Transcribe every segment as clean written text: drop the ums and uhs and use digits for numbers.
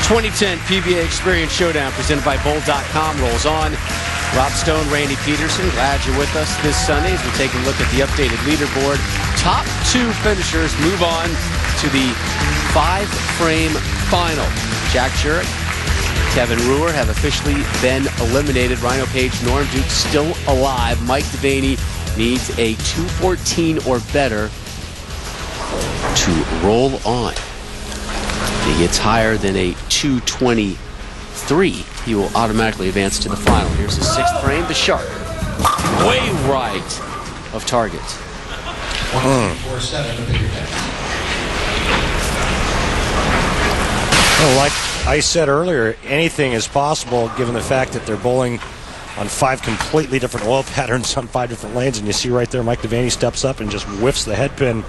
2010 PBA Experience Showdown presented by Bowl.com rolls on. Rob Stone, Randy Peterson, glad you're with us this Sunday as we take a look at the updated leaderboard. Top two finishers move on to the 5-frame final. Jack Jurek, Kevin Ruhr have officially been eliminated. Rhino Page, Norm Duke still alive. Mike Devaney needs a 214 or better to roll on. If he gets higher than a 223, he will automatically advance to the final. Here's the 6th frame, the shark. Way right of target. Well, like I said earlier, anything is possible given the fact that they're bowling on 5 completely different oil patterns on 5 different lanes. And you see right there, Mike Devaney steps up and just whiffs the headpin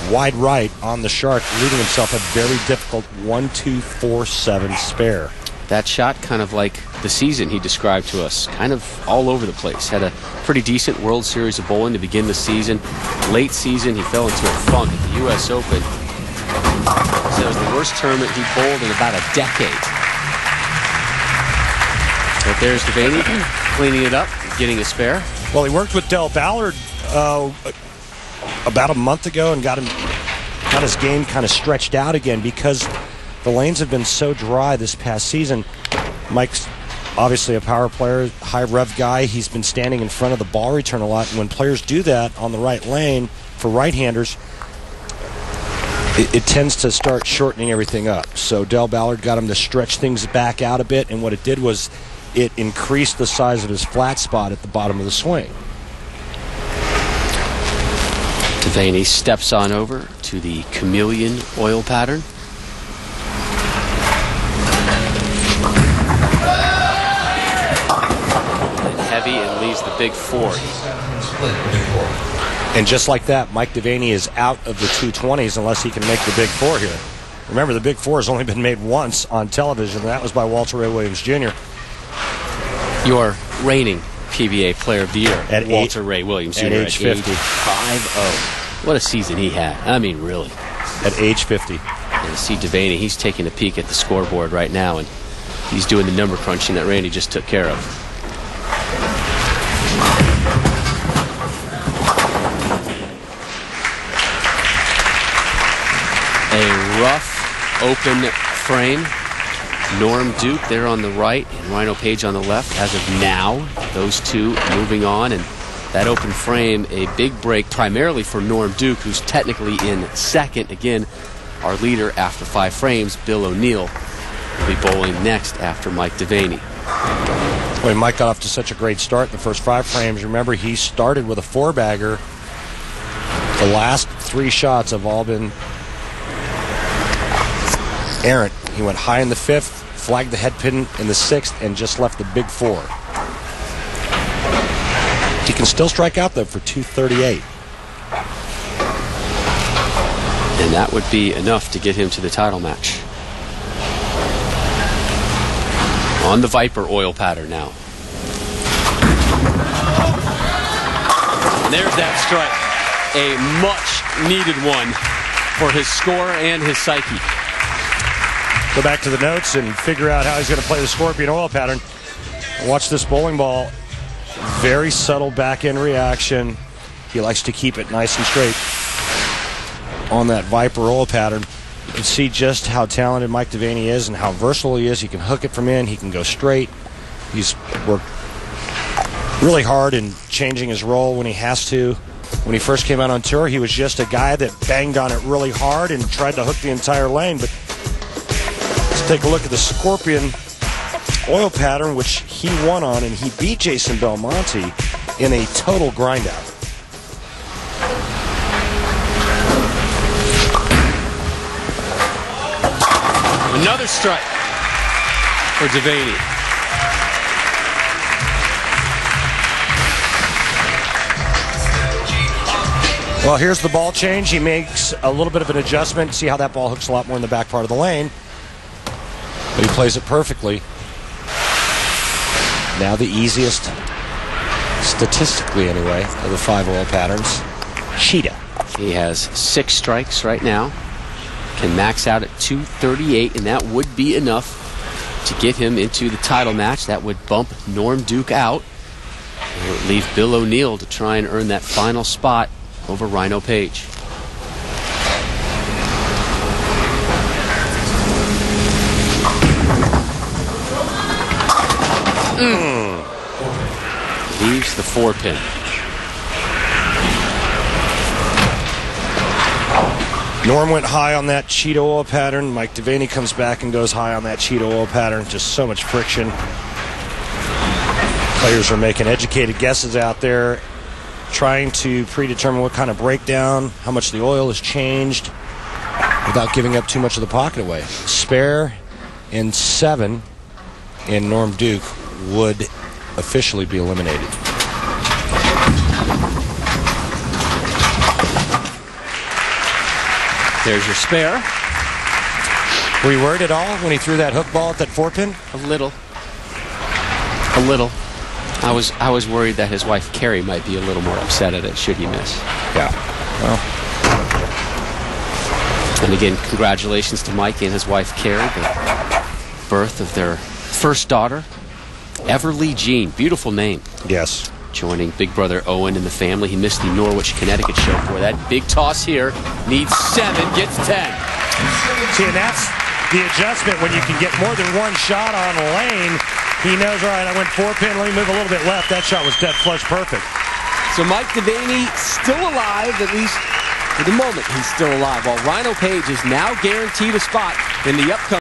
wide right on the shark, leaving himself a very difficult 1-2-4-7 spare. That shot kind of like the season he described to us, kind of all over the place. Had a pretty decent World Series of bowling to begin the season. Late season, he fell into a funk at the U.S. Open. So it was the worst tournament he bowled in about a decade. But there's Devaney cleaning it up, getting a spare. Well, he worked with Del Ballard about a month ago and got his game kind of stretched out again because the lanes have been so dry this past season. Mike's obviously a power player, high rev guy. He's been standing in front of the ball return a lot, and when players do that on the right lane for right-handers, it tends to start shortening everything up. So Del Ballard got him to stretch things back out a bit, and what it did was it increased the size of his flat spot at the bottom of the swing. Devaney steps on over to the chameleon oil pattern. And heavy and leaves the big 4. And just like that, Mike Devaney is out of the 220s unless he can make the big 4 here. Remember, the big 4 has only been made once on television, and that was by Walter Ray Williams Jr. Your reigning PBA Player of the Year, at Walter Ray Williams Jr. At age 50. 5-0. What a season he had. I mean, really. At age 50. And see Devaney, he's taking a peek at the scoreboard right now, and he's doing the number crunching that Randy just took care of. A rough, open frame. Norm Duke there on the right and Rhino Page on the left. As of now, those two moving on, and that open frame, a big break primarily for Norm Duke, who's technically in second. Again, our leader after 5 frames, Bill O'Neill, will be bowling next after Mike Devaney. Boy, Mike got off to such a great start in the first 5 frames. Remember, he started with a 4-bagger. The last 3 shots have all been errant. He went high in the 5th, flagged the head pin in the 6th, and just left the big 4. He can still strike out, though, for 238. And that would be enough to get him to the title match. On the Viper oil pattern now. And there's that strike. A much-needed one for his score and his psyche. Go back to the notes and figure out how he's going to play the Scorpion oil pattern. Watch this bowling ball. Very subtle back-end reaction. He likes to keep it nice and straight on that Viper oil pattern. You can see just how talented Mike Devaney is and how versatile he is. He can hook it from in. He can go straight. He's worked really hard in changing his role when he has to. When he first came out on tour, he was just a guy that banged on it really hard and tried to hook the entire lane. But let's take a look at the Scorpion oil pattern, which he won on, and he beat Jason Belmonte in a total grind-out. Another strike for Devaney. Well, here's the ball change. He makes a little bit of an adjustment. See how that ball hooks a lot more in the back part of the lane. But he plays it perfectly. Now the easiest, statistically anyway, of the 5 oil patterns, Cheetah. He has 6 strikes right now. can max out at 238, and that would be enough to get him into the title match. That would bump Norm Duke out. It would leave Bill O'Neill to try and earn that final spot over Rhino Page. Leaves the 4-pin. Norm went high on that Cheeto oil pattern. Mike Devaney comes back and goes high on that Cheeto oil pattern. Just so much friction. Players are making educated guesses out there, trying to predetermine what kind of breakdown, how much the oil has changed, without giving up too much of the pocket away. Spare in 7 in Norm Duke would officially be eliminated. There's your spare. Were you worried at all when he threw that hook ball at that 4-pin? A little. A little. I was worried that his wife Carrie might be a little more upset at it should he miss. Yeah. Well. And again, congratulations to Mike and his wife Carrie, the birth of their first daughter, Everly Jean. Beautiful name. Yes. Joining big brother Owen in the family. He missed the Norwich, Connecticut show for that. Big toss here. Needs 7, gets 10. See, and that's the adjustment when you can get more than one shot on a lane. He knows, all right, I went 4-pin, let me move a little bit left. That shot was dead flush perfect. So Mike Devaney still alive, at least for the moment he's still alive. While Rhino Page is now guaranteed a spot in the upcoming